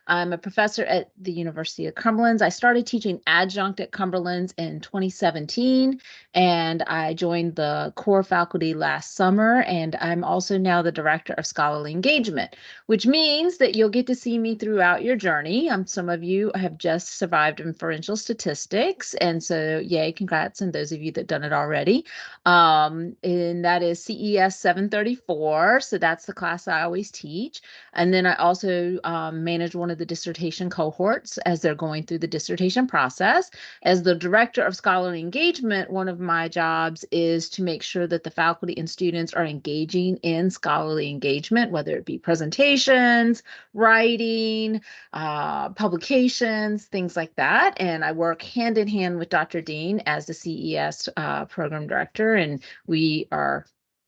I'm a professor at the University of Cumberland's. I started teaching adjunct at Cumberland's in 2017, and I joined the core faculty last summer, and I'm also now the director of scholarly engagement, which means that you'll get to see me throughout your journey. Some of you have just survived inferential statistics, and so yay, congrats, and those of you that done it already. And that is CES 734, so that's the class I always teach. And then I also manage one of the dissertation cohorts as they're going through the dissertation process. As the director of scholarly engagement, one of my jobs is to make sure that the faculty and students are engaging in scholarly engagement, whether it be presentations, writing, publications, things like that. And I work hand in hand with Dr. Dean as the CES program director, and we are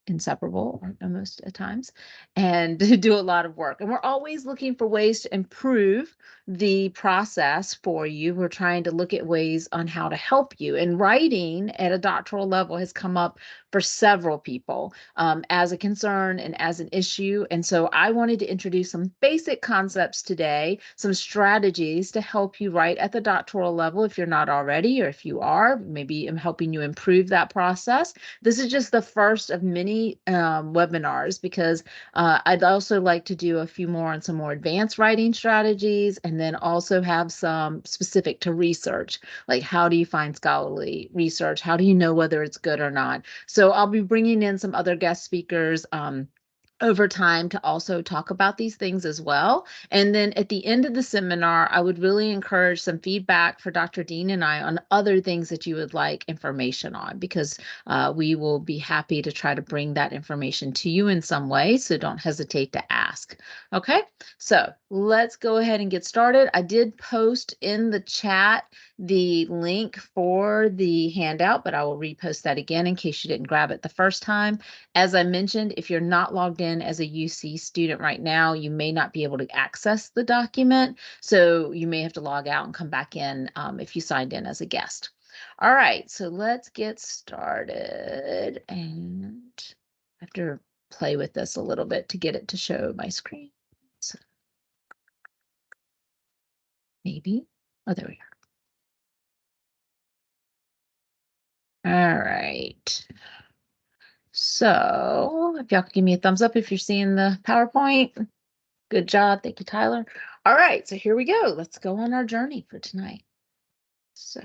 inseparable almost at times, and do a lot of work. And we're always looking for ways to improve the process for you. We're trying to look at ways on how to help you. And writing at a doctoral level has come up for several people as a concern and as an issue. And so I wanted to introduce some basic concepts today, some strategies to help you write at the doctoral level if you're not already, or if you are, maybe I'm helping you improve that process. This is just the first of many webinars, because I'd also like to do a few more on some more advanced writing strategies, and then also have some specific to research, like how do you find scholarly research? How do you know whether it's good or not? So I'll be bringing in some other guest speakers over time to also talk about these things as well. And then at the end of the seminar, I would really encourage some feedback for Dr. Dean and I on other things that you would like information on, because we will be happy to try to bring that information to you in some way. So don't hesitate to ask. Okay, so let's go ahead and get started. I did post in the chat the link for the handout, but I will repost that again in case you didn't grab it the first time. As I mentioned, if you're not logged in as a UC student right now, you may not be able to access the document. So you may have to log out and come back in if you signed in as a guest. All right, so let's get started. And I have to play with this a little bit to get it to show my screen. So maybe, oh, there we go. All right. So if y'all could give me a thumbs up if you're seeing the PowerPoint. Good job. Thank you, Tyler. All right, so here we go. Let's go on our journey for tonight. So,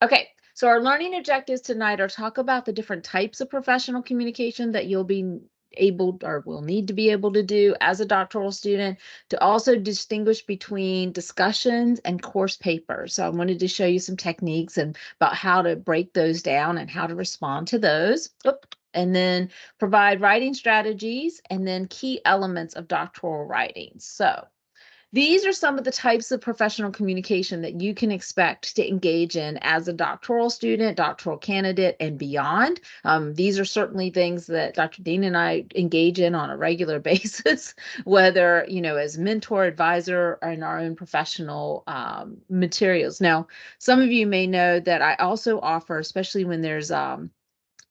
okay. So our learning objectives tonight are talk about the different types of professional communication that you'll be able or will need to be able to do as a doctoral student, to also distinguish between discussions and course papers. So I wanted to show you some techniques and about how to break those down and how to respond to those. And then provide writing strategies and then key elements of doctoral writing. So these are some of the types of professional communication that you can expect to engage in as a doctoral student, doctoral candidate, and beyond. These are certainly things that Dr. Dean and I engage in on a regular basis, whether, as mentor, advisor, or in our own professional materials. Now, some of you may know that I also offer, especially when there's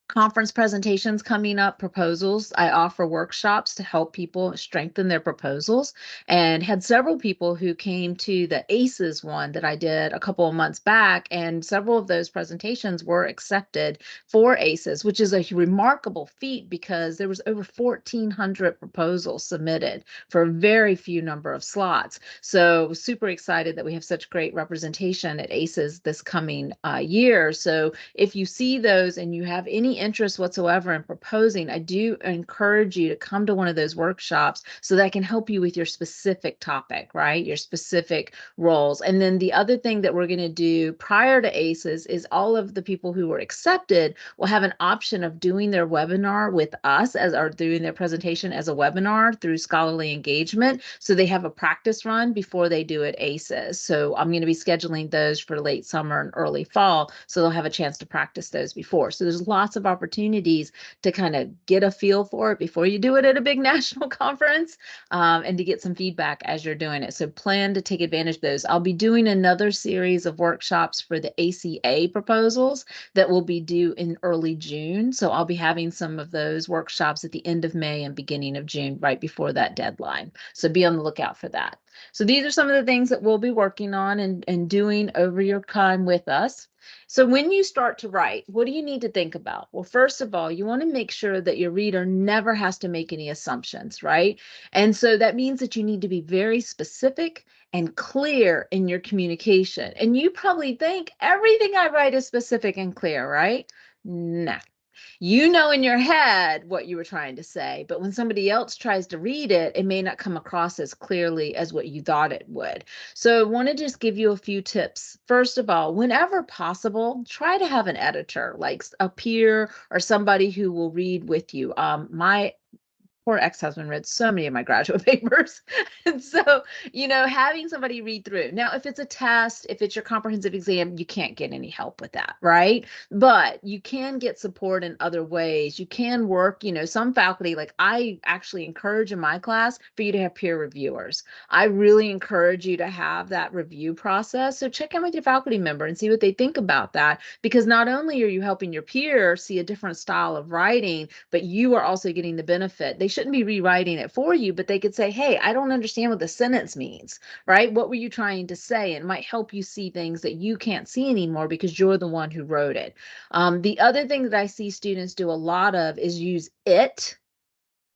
conference presentations coming up, proposals. I offer workshops to help people strengthen their proposals, and had several people who came to the ACES one that I did a couple of months back, and several of those presentations were accepted for ACES, which is a remarkable feat because there was over 1,400 proposals submitted for a very few number of slots. So super excited that we have such great representation at ACES this coming year. So if you see those and you have any interest whatsoever in proposing, I do encourage you to come to one of those workshops so that I can help you with your specific topic, right? Your specific roles. And then the other thing that we're going to do prior to ACES is all of the people who were accepted will have an option of doing their webinar with us or doing their presentation as a webinar through scholarly engagement. So they have a practice run before they do it ACES. So I'm going to be scheduling those for late summer and early fall, so they'll have a chance to practice those before. So there's lots of opportunities to kind of get a feel for it before you do it at a big national conference, and to get some feedback as you're doing it. So plan to take advantage of those. I'll be doing another series of workshops for the ACA proposals that will be due in early June. So I'll be having some of those workshops at the end of May and beginning of June, right before that deadline. So be on the lookout for that. So these are some of the things that we'll be working on and doing over your time with us. So when you start to write, what do you need to think about? Well, first of all, you want to make sure that your reader never has to make any assumptions, right? And so that means that you need to be very specific and clear in your communication. And you probably think everything I write is specific and clear, right? No. You know in your head what you were trying to say, but when somebody else tries to read it, it may not come across as clearly as what you thought it would. So I want to just give you a few tips. First of all, whenever possible, try to have an editor, like a peer or somebody who will read with you. My poor ex-husband read so many of my graduate papers. And so, having somebody read through. Now, if it's a test, if it's your comprehensive exam, you can't get any help with that, right? But you can get support in other ways. You can work, some faculty, like I actually encourage in my class for you to have peer reviewers. I really encourage you to have that review process. So check in with your faculty member and see what they think about that, because not only are you helping your peer see a different style of writing, but you are also getting the benefit. They shouldn't be rewriting it for you, but they could say, hey, I don't understand what the sentence means, right? What were you trying to say? And it might help you see things that you can't see anymore because you're the one who wrote it. The other thing that I see students do a lot of is use it.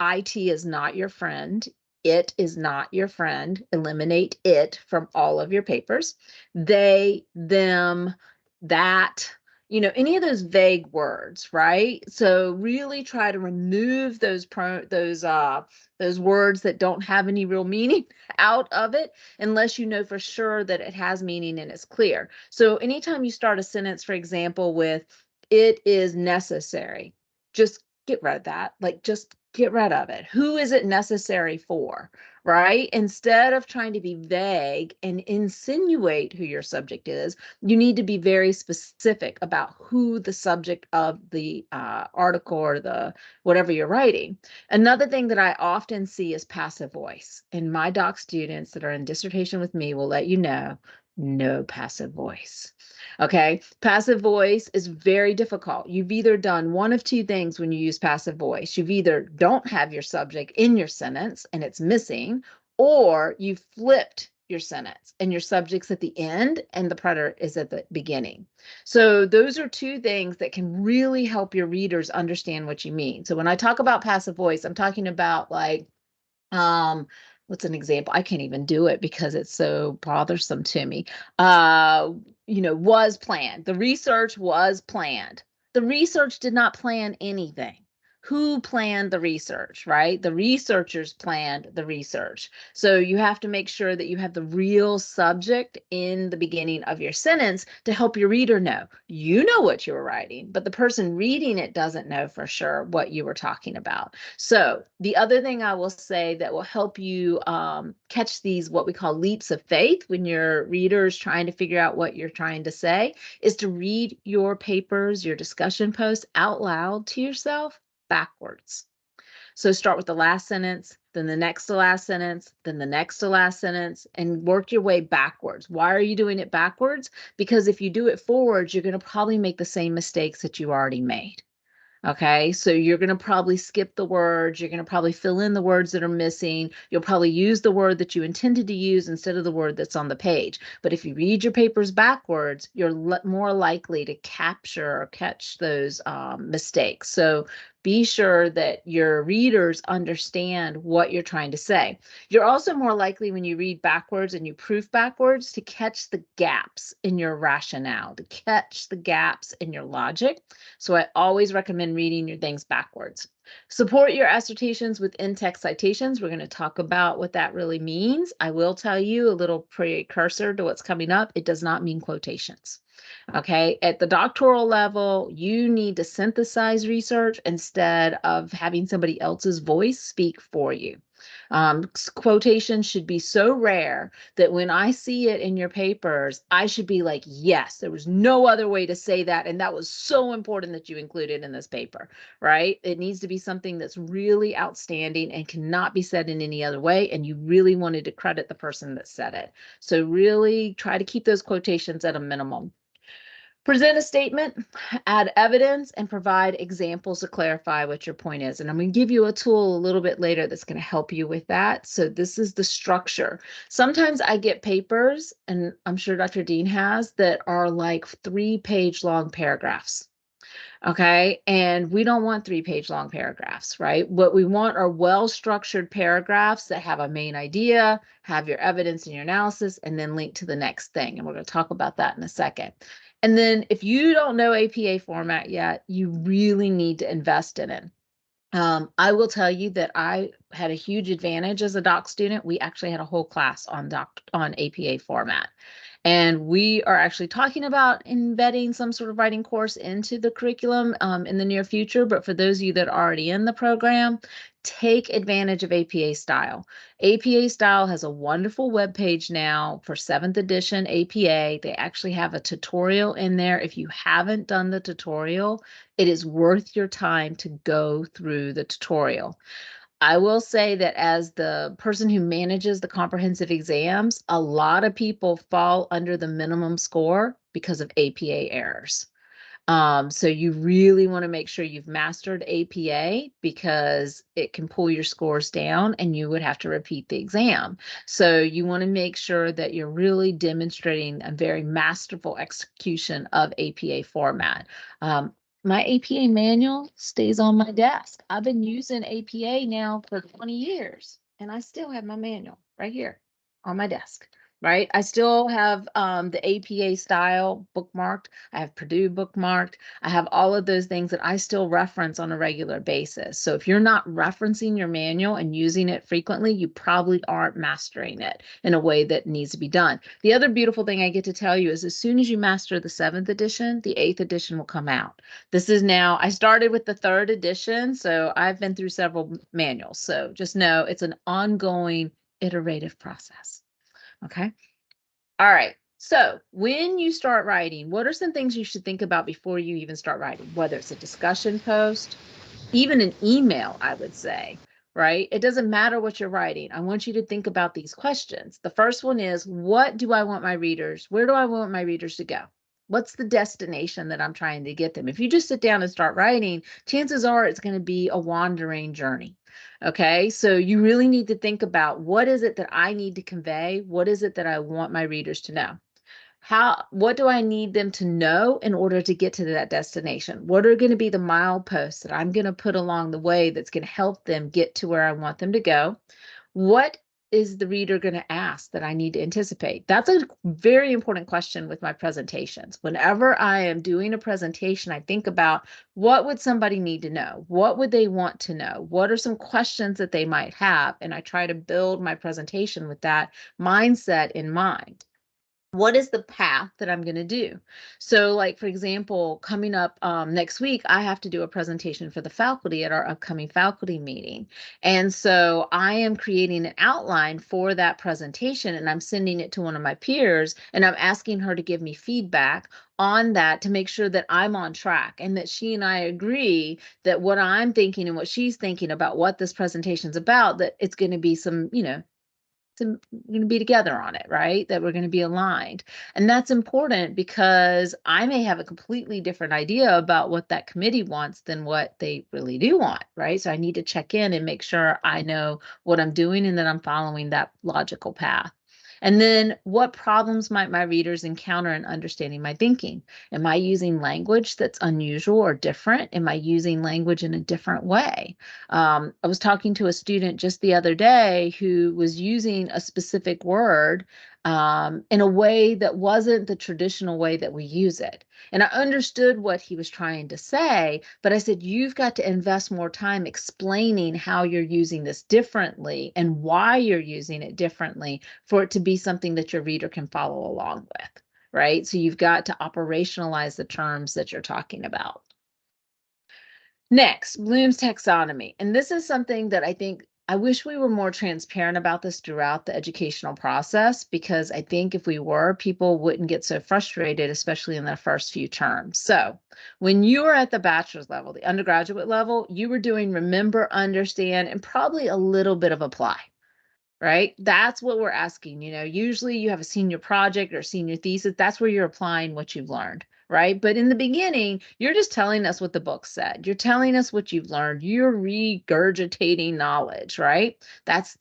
IT is not your friend. It is not your friend. Eliminate it from all of your papers. They, them, that, any of those vague words, right? So really try to remove those words that don't have any real meaning out of it, unless you know for sure that it has meaning and it's clear. So anytime you start a sentence, for example, with "it is necessary," just get rid of that. Like, just get rid of it. Who is it necessary for, right? Instead of trying to be vague and insinuate who your subject is, you need to be very specific about who the subject of the article or the whatever you're writing. Another thing that I often see is passive voice. And my doc students that are in dissertation with me will let you know, no passive voice. Okay, passive voice is very difficult. You've either done one of two things when you use passive voice. You've either don't have your subject in your sentence and it's missing, or you flipped your sentence and your subject's at the end and the preterite is at the beginning. So those are two things that can really help your readers understand what you mean. So when I talk about passive voice, I'm talking about like, what's an example? I can't even do it because it's so bothersome to me. Was planned. The research was planned. The research did not plan anything. Who planned the research, right? The researchers planned the research. So you have to make sure that you have the real subject in the beginning of your sentence to help your reader know. You know what you were writing, but the person reading it doesn't know for sure what you were talking about. So the other thing I will say that will help you catch these, what we call leaps of faith, when your reader is trying to figure out what you're trying to say, is to read your papers, your discussion posts out loud to yourself backwards. So start with the last sentence, then the next to last sentence, then the next to last sentence, and work your way backwards. Why are you doing it backwards? Because if you do it forwards, you're going to probably make the same mistakes that you already made. Okay, so you're going to probably skip the words. You're going to probably fill in the words that are missing. You'll probably use the word that you intended to use instead of the word that's on the page. But if you read your papers backwards, you're more likely to capture or catch those mistakes. So be sure that your readers understand what you're trying to say. You're also more likely, when you read backwards and you proof backwards, to catch the gaps in your rationale, to catch the gaps in your logic. So I always recommend reading your things backwards. Support your assertions with in-text citations. We're going to talk about what that really means. I will tell you a little precursor to what's coming up. It does not mean quotations. Okay, at the doctoral level, you need to synthesize research instead of having somebody else's voice speak for you. Quotations should be so rare that when I see it in your papers, I should be like, yes, there was no other way to say that. And that was so important that you included in this paper, right? It needs to be something that's really outstanding and cannot be said in any other way. And you really wanted to credit the person that said it. So really try to keep those quotations at a minimum. Present a statement, add evidence, and provide examples to clarify what your point is. And I'm going to give you a tool a little bit later that's going to help you with that. So this is the structure. Sometimes I get papers, and I'm sure Dr. Dean has, that are like 3-page long paragraphs. Okay. And we don't want 3-page long paragraphs, right? What we want are well-structured paragraphs that have a main idea, have your evidence and your analysis, and then link to the next thing. And we're going to talk about that in a second. And then if you don't know APA format yet, you really need to invest in it. I will tell you that I had a huge advantage as a doc student. We actually had a whole class on APA format. And we are actually talking about embedding some sort of writing course into the curriculum in the near future. But for those of you that are already in the program, take advantage of APA Style. APA Style has a wonderful web page now for 7th edition APA. They actually have a tutorial in there. If you haven't done the tutorial, it is worth your time to go through the tutorial. I will say that as the person who manages the comprehensive exams, a lot of people fall under the minimum score because of APA errors. So you really want to make sure you've mastered APA because it can pull your scores down and you would have to repeat the exam. So you want to make sure that you're really demonstrating a very masterful execution of APA format. My APA manual stays on my desk. I've been using APA now for 20 years and I still have my manual right here on my desk. Right. I still have the APA style bookmarked. I have Purdue bookmarked. I have all of those things that I still reference on a regular basis. So if you're not referencing your manual and using it frequently, you probably aren't mastering it in a way that needs to be done. The other beautiful thing I get to tell you is as soon as you master the 7th edition, the 8th edition will come out. This is now, I started with the 3rd edition, so I've been through several manuals. So just know it's an ongoing iterative process. Okay. All right. So when you start writing, what are some things you should think about before you even start writing? Whether it's a discussion post, even an email, I would say, right? It doesn't matter what you're writing. I want you to think about these questions. The first one is, what do I want my readers? Where do I want my readers to go? What's the destination that I'm trying to get them? If you just sit down and start writing, chances are it's going to be a wandering journey. Okay, so you really need to think about what is it that I need to convey? What is it that I want my readers to know? What do I need them to know in order to get to that destination? What are going to be the mileposts that I'm going to put along the way that's going to help them get to where I want them to go? What is the reader going to ask that I need to anticipate? That's a very important question with my presentations. Whenever I am doing a presentation, I think about what would somebody need to know? What would they want to know? What are some questions that they might have? And I try to build my presentation with that mindset in mind. What is the path that I'm going to do? So like, for example, coming up next week, I have to do a presentation for the faculty at our upcoming faculty meeting. And so I am creating an outline for that presentation and I'm sending it to one of my peers and I'm asking her to give me feedback on that to make sure that I'm on track and that she and I agree that what I'm thinking and what she's thinking about what this presentation is about, that it's going to be some, we're going to be together on it, right? That we're going to be aligned. And that's important because I may have a completely different idea about what that committee wants than what they really do want, right? So I need to check in and make sure I know what I'm doing and that I'm following that logical path. And then what problems might my readers encounter in understanding my thinking? Am I using language that's unusual or different? Am I using language in a different way? I was talking to a student just the other day who was using a specific word in a way that wasn't the traditional way that we use it. And I understood what he was trying to say, but I said, you've got to invest more time explaining how you're using this differently and why you're using it differently for it to be something that your reader can follow along with, right? So you've got to operationalize the terms that you're talking about. Next, Bloom's taxonomy. And this is something that I wish we were more transparent about this throughout the educational process, because I think if we were, people wouldn't get so frustrated, especially in their first few terms. So when you were at the bachelor's level, the undergraduate level, you were doing remember, understand, and probably a little bit of apply. Right? That's what we're asking. Usually you have a senior project or senior thesis. That's where you're applying what you've learned. right? But in the beginning, you're just telling us what the book said. You're telling us what you've learned. You're regurgitating knowledge, right? That's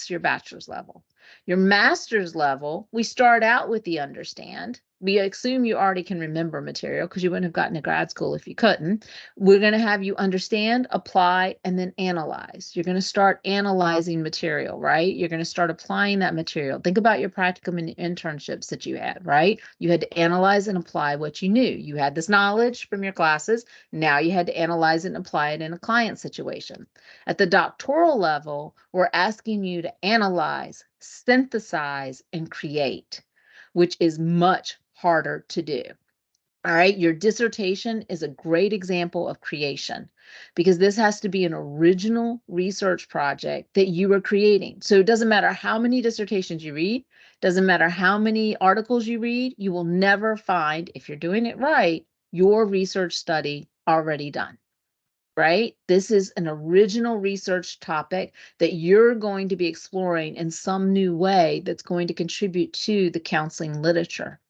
your bachelor's level. Your master's level, we start out with the understand. We assume you already can remember material because you wouldn't have gotten to grad school if you couldn't. We're going to have you understand, apply, and then analyze. You're going to start analyzing material, right? You're going to start applying that material. Think about your practicum and internships that you had, right? You had to analyze and apply what you knew. You had this knowledge from your classes. Now you had to analyze it and apply it in a client situation. At the doctoral level, we're asking you to analyze, synthesize, and create, which is much harder to do. All right, your dissertation is a great example of creation because this has to be an original research project that you are creating. So it doesn't matter how many dissertations you read, doesn't matter how many articles you read, you will never find, if you're doing it right, your research study already done. Right? This is an original research topic that you're going to be exploring in some new way that's going to contribute to the counseling literature.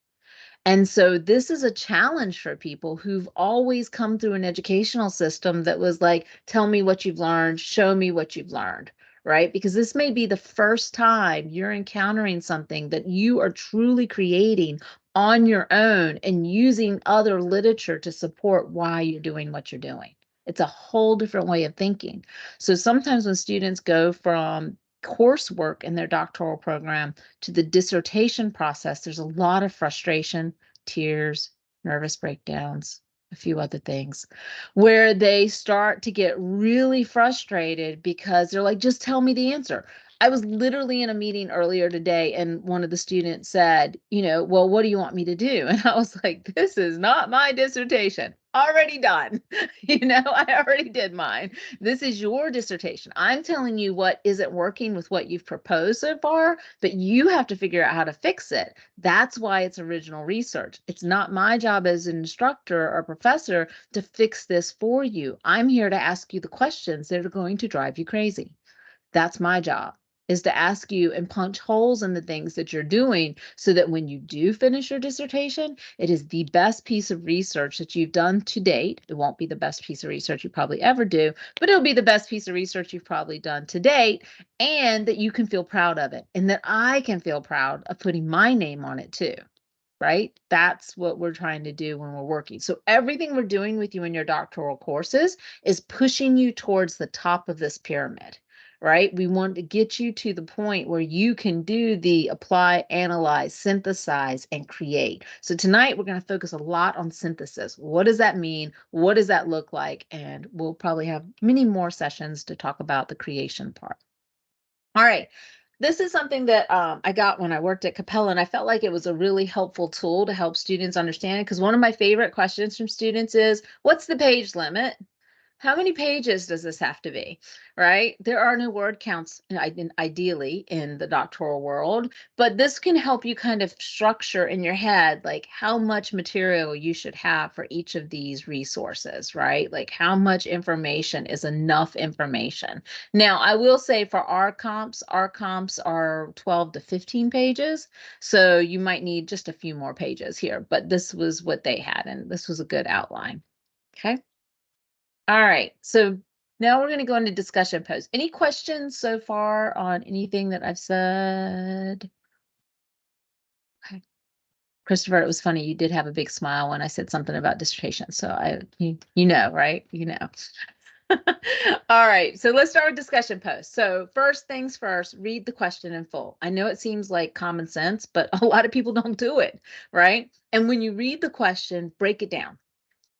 And so this is a challenge for people who've always come through an educational system that was like, tell me what you've learned, show me what you've learned, right? Because this may be the first time you're encountering something that you are truly creating on your own and using other literature to support why you're doing what you're doing. It's a whole different way of thinking. So sometimes when students go from coursework in their doctoral program to the dissertation process, there's a lot of frustration, tears, nervous breakdowns, a few other things, where they start to get really frustrated because they're like, just tell me the answer. I was literally in a meeting earlier today, and one of the students said, well, what do you want me to do? And I was like, this is not my dissertation. Already done. I already did mine. This is your dissertation. I'm telling you what isn't working with what you've proposed so far, but you have to figure out how to fix it. That's why it's original research. It's not my job as an instructor or professor to fix this for you. I'm here to ask you the questions that are going to drive you crazy. That's my job, is to ask you and punch holes in the things that you're doing so that when you do finish your dissertation, it is the best piece of research that you've done to date. It won't be the best piece of research you probably ever do, but it'll be the best piece of research you've probably done to date, and that you can feel proud of it, and that I can feel proud of putting my name on it too. Right? That's what we're trying to do when we're working. So everything we're doing with you in your doctoral courses is pushing you towards the top of this pyramid, right? We want to get you to the point where you can do the apply, analyze, synthesize, and create. So tonight we're going to focus a lot on synthesis. What does that mean? What does that look like? And we'll probably have many more sessions to talk about the creation part. All right. This is something that I got when I worked at Capella, and I felt like it was a really helpful tool to help students understand, because one of my favorite questions from students is, what's the page limit? How many pages does this have to be, right? There are no word counts ideally in the doctoral world, but this can help you kind of structure in your head, like how much material you should have for each of these resources, right? Like how much information is enough information. Now, I will say for our comps are 12 to 15 pages, so you might need just a few more pages here, but this was what they had, and this was a good outline. Okay. All right, so now we're going to go into discussion post. Any questions so far on anything that I've said? Okay. Christopher, it was funny. You did have a big smile when I said something about dissertation. So you know, right? You know. All right, so let's start with discussion post. So first things first, read the question in full. I know it seems like common sense, but a lot of people don't do it, right? And when you read the question, break it down.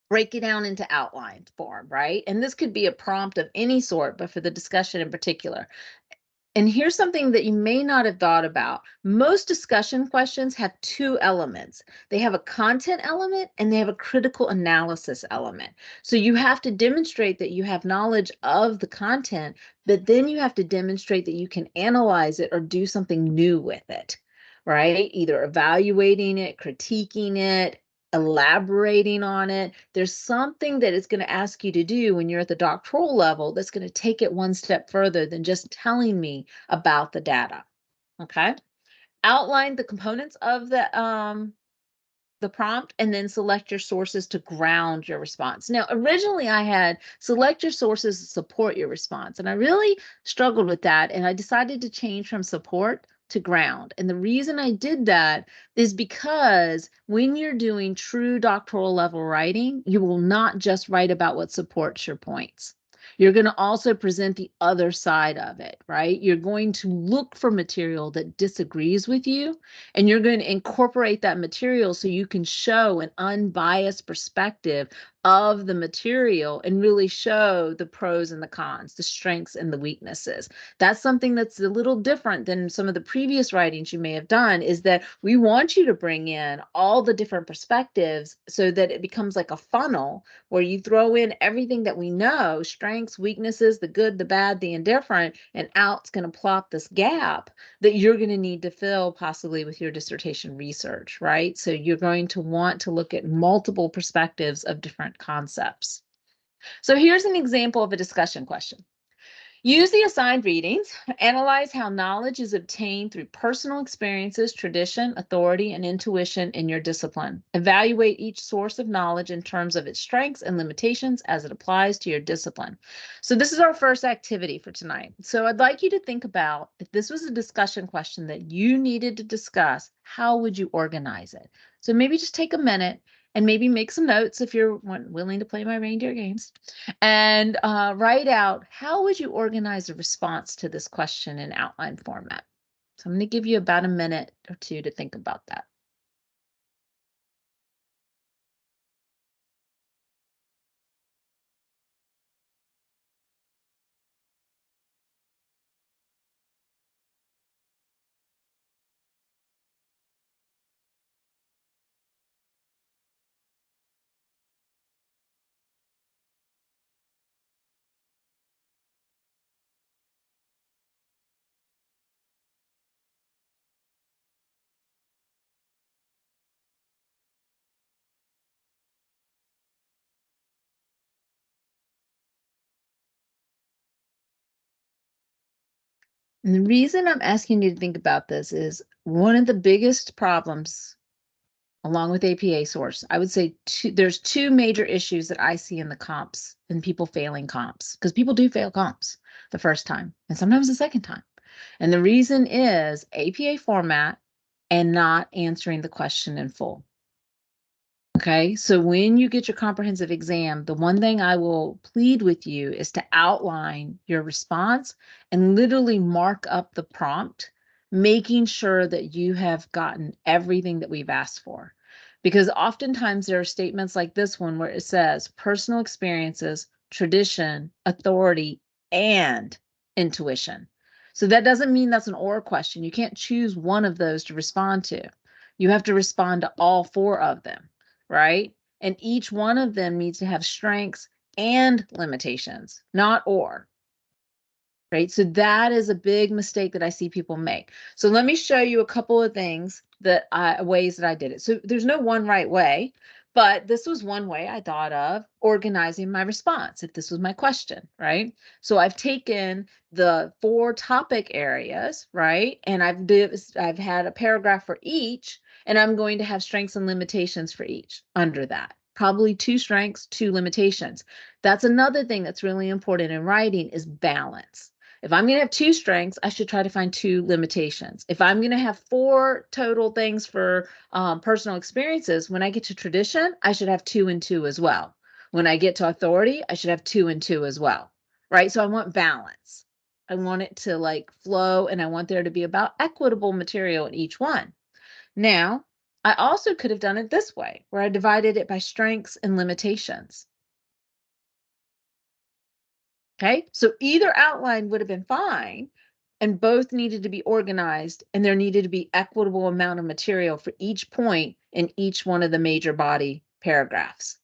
Break it down into outline form, right? And this could be a prompt of any sort, but for the discussion in particular. And here's something that you may not have thought about. Most discussion questions have two elements. They have a content element and they have a critical analysis element. So you have to demonstrate that you have knowledge of the content, but then you have to demonstrate that you can analyze it or do something new with it, right? Either evaluating it, critiquing it, elaborating on it. There's something that it's going to ask you to do when you're at the doctoral level that's going to take it one step further than just telling me about the data. Okay. Outline the components of the the prompt and then select your sources to ground your response. Now, originally I had select your sources to support your response, and I really struggled with that, and I decided to change from support to ground. And the reason I did that is because when you're doing true doctoral level writing, you will not just write about what supports your points. You're going to also present the other side of it, right? You're going to look for material that disagrees with you, and you're going to incorporate that material so you can show an unbiased perspective of the material and really show the pros and the cons, the strengths and the weaknesses. That's something that's a little different than some of the previous writings you may have done, is that we want you to bring in all the different perspectives so that it becomes like a funnel where you throw in everything that we know, strengths, weaknesses, the good, the bad, the indifferent, and out's going to plot this gap that you're going to need to fill possibly with your dissertation research, right? So you're going to want to look at multiple perspectives of different concepts. So here's an example of a discussion question. Use the assigned readings. Analyze how knowledge is obtained through personal experiences, tradition, authority, and intuition in your discipline. Evaluate each source of knowledge in terms of its strengths and limitations as it applies to your discipline. So this is our first activity for tonight. So I'd like you to think about, if this was a discussion question that you needed to discuss, how would you organize it? So maybe just take a minute and maybe make some notes if you're willing to play my reindeer games, and write out, how would you organize a response to this question in outline format? So I'm going to give you about a minute or two to think about that. And the reason I'm asking you to think about this is one of the biggest problems, along with APA source, I would say there's two major issues that I see in the comps and people failing comps, because people do fail comps the first time and sometimes the second time. And the reason is APA format and not answering the question in full. Okay, so when you get your comprehensive exam, the one thing I will plead with you is to outline your response and literally mark up the prompt, making sure that you have gotten everything that we've asked for. Because oftentimes there are statements like this one where it says personal experiences, tradition, authority, and intuition. So that doesn't mean that's an or question. You can't choose one of those to respond to. You have to respond to all four of them, right? And each one of them needs to have strengths and limitations, not or, right? So that is a big mistake that I see people make. So let me show you a couple of things ways that I did it. So there's no one right way, but this was one way I thought of organizing my response if this was my question, right? So I've taken the 4 topic areas, right? And I've had a paragraph for each, and I'm going to have strengths and limitations for each under that. Probably 2 strengths, 2 limitations. That's another thing that's really important in writing is balance. If I'm going to have 2 strengths, I should try to find 2 limitations. If I'm going to have 4 total things for personal experiences, when I get to tradition, I should have 2 and 2 as well. When I get to authority, I should have 2 and 2 as well, right? So I want balance. I want it to like flow, and I want there to be about equitable material in each one. Now, I also could have done it this way, where I divided it by strengths and limitations. Okay, so either outline would have been fine, and both needed to be organized, and there needed to be equitable amount of material for each point in each one of the major body paragraphs.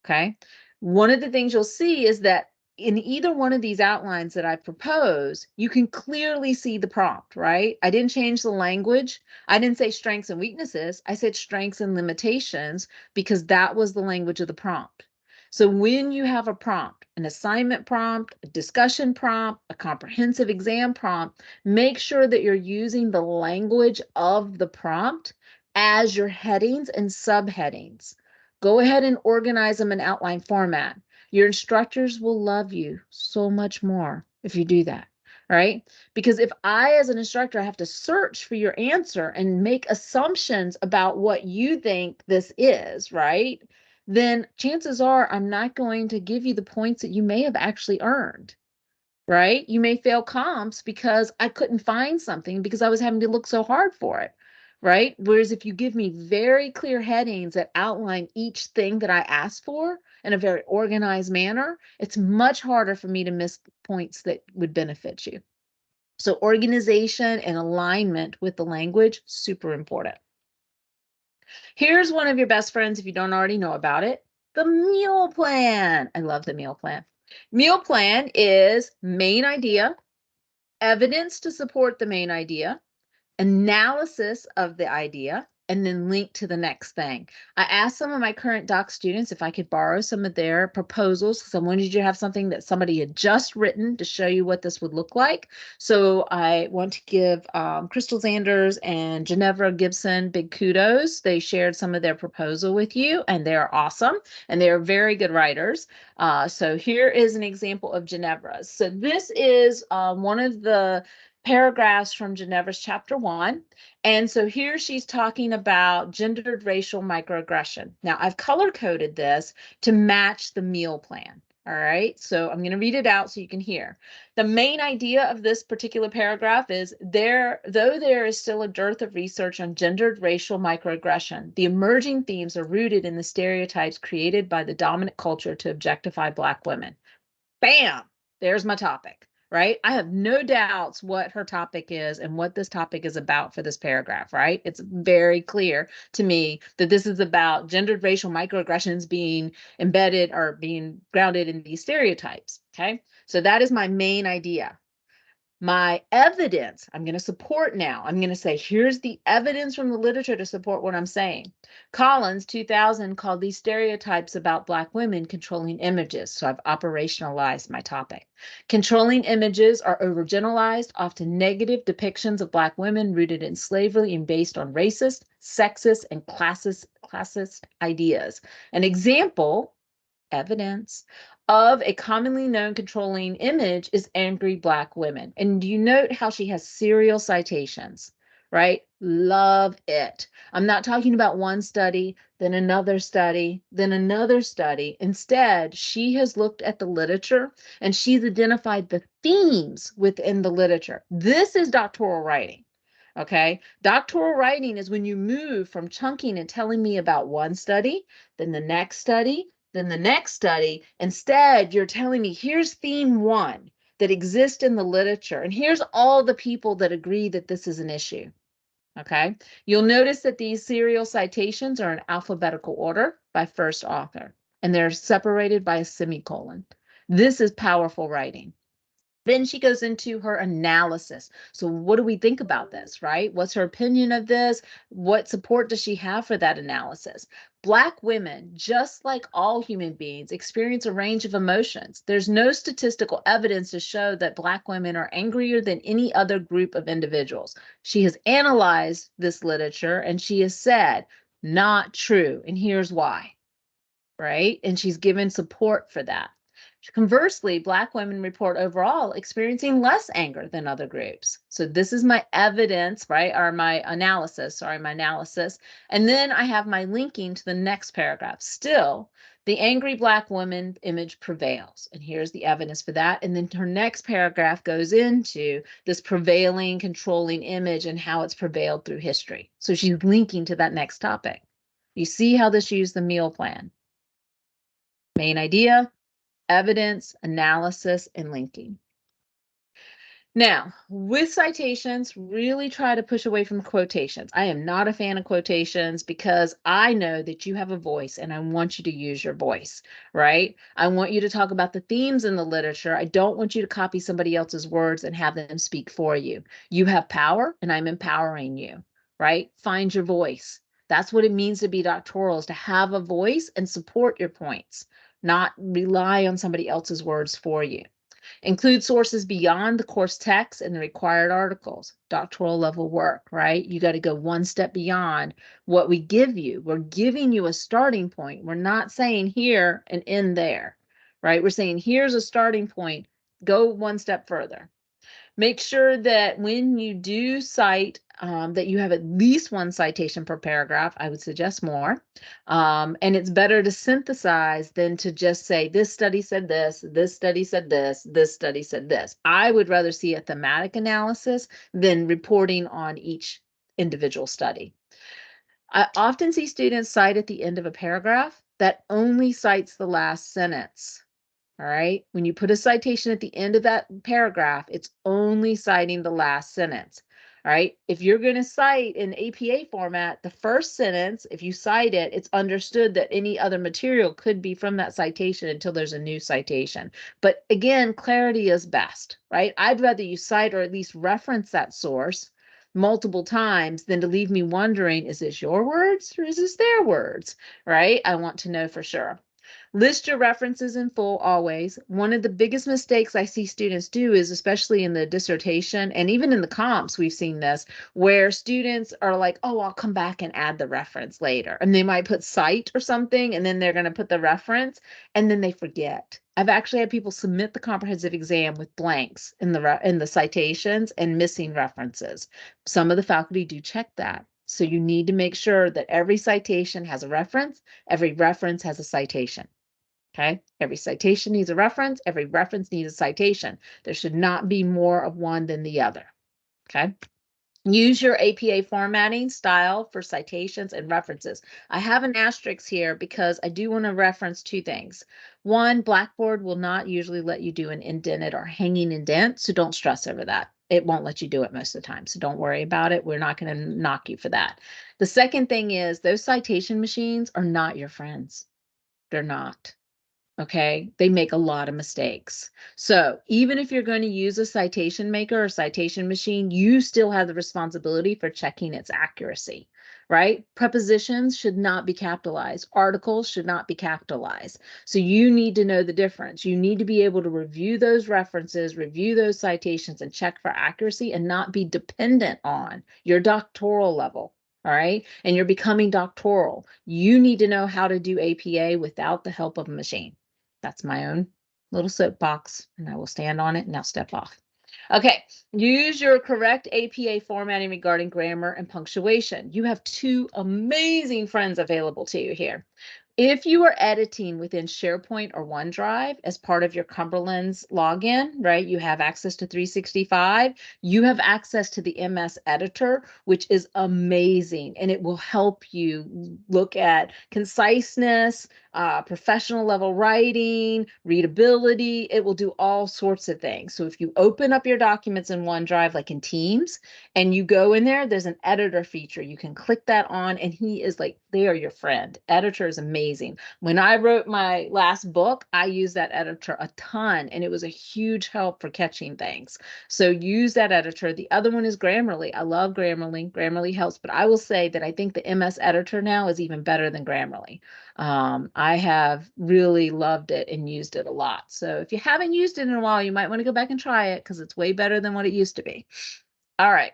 Okay, one of the things you'll see is that in either one of these outlines that I propose, you can clearly see the prompt, right? I didn't change the language. I didn't say strengths and weaknesses. I said strengths and limitations because that was the language of the prompt. So when you have a prompt, an assignment prompt, a discussion prompt, a comprehensive exam prompt, make sure that you're using the language of the prompt as your headings and subheadings. Go ahead and organize them in outline format. Your instructors will love you so much more if you do that, right? Because if I, as an instructor, have to search for your answer and make assumptions about what you think this is, right? Then chances are I'm not going to give you the points that you may have actually earned, right? You may fail comps because I couldn't find something because I was having to look so hard for it, right? Whereas if you give me very clear headings that outline each thing that I asked for in a very organized manner, it's much harder for me to miss points that would benefit you. So organization and alignment with the language, super important. Here's one of your best friends if you don't already know about it, the meal plan. I love the meal plan. Meal plan is main idea, evidence to support the main idea, analysis of the idea, and then link to the next thing. I asked some of my current doc students if I could borrow some of their proposals because I wanted you to have something that somebody had just written to show you what this would look like. So I want to give Crystal Zanders and Ginevra Gibson big kudos. They shared some of their proposal with you, and they're awesome, and they're very good writers. So here is an example of Ginevra's. So this is one of the paragraphs from Ginevra's chapter 1. And so here she's talking about gendered racial microaggression. Now I've color coded this to match the meal plan. All right, so I'm going to read it out so you can hear. The main idea of this particular paragraph is though there is still a dearth of research on gendered racial microaggression, the emerging themes are rooted in the stereotypes created by the dominant culture to objectify Black women. Bam, there's my topic. Right? I have no doubts what her topic is and what this topic is about for this paragraph, right? It's very clear to me that this is about gendered racial microaggressions being embedded or being grounded in these stereotypes, okay? So that is my main idea. My evidence, I'm going to support now. I'm going to say, here's the evidence from the literature to support what I'm saying. Collins, 2000, called these stereotypes about Black women controlling images. So I've operationalized my topic. Controlling images are overgeneralized, often negative depictions of Black women rooted in slavery and based on racist, sexist, and classist ideas. An example, evidence of a commonly known controlling image is angry Black women. And you note how she has serial citations, right? Love it. I'm not talking about one study, then another study, then another study. Instead, she has looked at the literature and she's identified the themes within the literature. This is doctoral writing. Okay, doctoral writing is when you move from chunking and telling me about one study, then the next study, then the next study. Instead, you're telling me here's theme 1 that exists in the literature, and here's all the people that agree that this is an issue. Okay, you'll notice that these serial citations are in alphabetical order by first author, and they're separated by a semicolon. This is powerful writing. Then she goes into her analysis. So what do we think about this, right? What's her opinion of this? What support does she have for that analysis? Black women, just like all human beings, experience a range of emotions. There's no statistical evidence to show that Black women are angrier than any other group of individuals. She has analyzed this literature and she has said, not true. And here's why, right? And she's given support for that. Conversely, Black women report overall experiencing less anger than other groups. So this is my evidence, right? Or my analysis, my analysis. And then I have my linking to the next paragraph. Still, the angry Black woman image prevails. And here's the evidence for that. And then her next paragraph goes into this prevailing, controlling image and how it's prevailed through history. So she's linking to that next topic. You see how this used the meal plan. Main idea, evidence, analysis, and linking. Now, with citations, really try to push away from quotations. I am not a fan of quotations because I know that you have a voice and I want you to use your voice, right? I want you to talk about the themes in the literature. I don't want you to copy somebody else's words and have them speak for you. You have power and I'm empowering you, right? Find your voice. That's what it means to be doctoral, is to have a voice and support your points, not rely on somebody else's words for you. Include sources beyond the course text and the required articles, doctoral level work, right? You got to go one step beyond what we give you. We're giving you a starting point. We're not saying here and end there, right? We're saying here's a starting point. Go one step further. Make sure that when you do cite, that you have at least one citation per paragraph. I would suggest more. And it's better to synthesize than to just say, this study said this study said this study said this. I would rather see a thematic analysis than reporting on each individual study. I often see students cite at the end of a paragraph that only cites the last sentence. All right. When you put a citation at the end of that paragraph, it's only citing the last sentence. All right. If you're going to cite in APA format, the first sentence, if you cite it, it's understood that any other material could be from that citation until there's a new citation. But again, clarity is best, right? I'd rather you cite or at least reference that source multiple times than to leave me wondering, is this your words or is this their words, right? I want to know for sure. List your references in full always. One of the biggest mistakes I see students do is, especially in the dissertation and even in the comps, we've seen this, where students are like, oh, I'll come back and add the reference later. And they might put cite or something, and then they're going to put the reference, and then they forget. I've actually had people submit the comprehensive exam with blanks in the citations and missing references. Some of the faculty do check that. So you need to make sure that every citation has a reference, every reference has a citation. Okay, every citation needs a reference, every reference needs a citation. There should not be more of one than the other. Okay. Use your APA formatting style for citations and references. I have an asterisk here because I do want to reference two things. One, Blackboard will not usually let you do an indented or hanging indent, so don't stress over that. It won't let you do it most of the time, so don't worry about it. We're not going to knock you for that. The second thing is those citation machines are not your friends. They're not. Okay, they make a lot of mistakes. So even if you're going to use a citation maker or citation machine, you still have the responsibility for checking its accuracy, right? Prepositions should not be capitalized. Articles should not be capitalized. So you need to know the difference. You need to be able to review those references, review those citations, and check for accuracy and not be dependent on your doctoral level. All right. And you're becoming doctoral. You need to know how to do APA without the help of a machine. That's my own little soapbox, and I will stand on it and I'll step off. Okay, use your correct APA formatting regarding grammar and punctuation. You have two amazing friends available to you here. If you are editing within SharePoint or OneDrive as part of your Cumberland's login, right, you have access to 365, you have access to the MS editor, which is amazing, and it will help you look at conciseness, professional level writing, readability. It will do all sorts of things. So if you open up your documents in OneDrive, like in Teams, and you go in there, there's an editor feature. You can click that on, and he is like, they are your friend. Editor is amazing. When I wrote my last book, I used that editor a ton, and it was a huge help for catching things. So use that editor. The other one is Grammarly. I love Grammarly. Grammarly helps, but I will say that I think the MS editor now is even better than Grammarly. I have really loved it and used it a lot. So if you haven't used it in a while, you might want to go back and try it because it's way better than what it used to be. All right.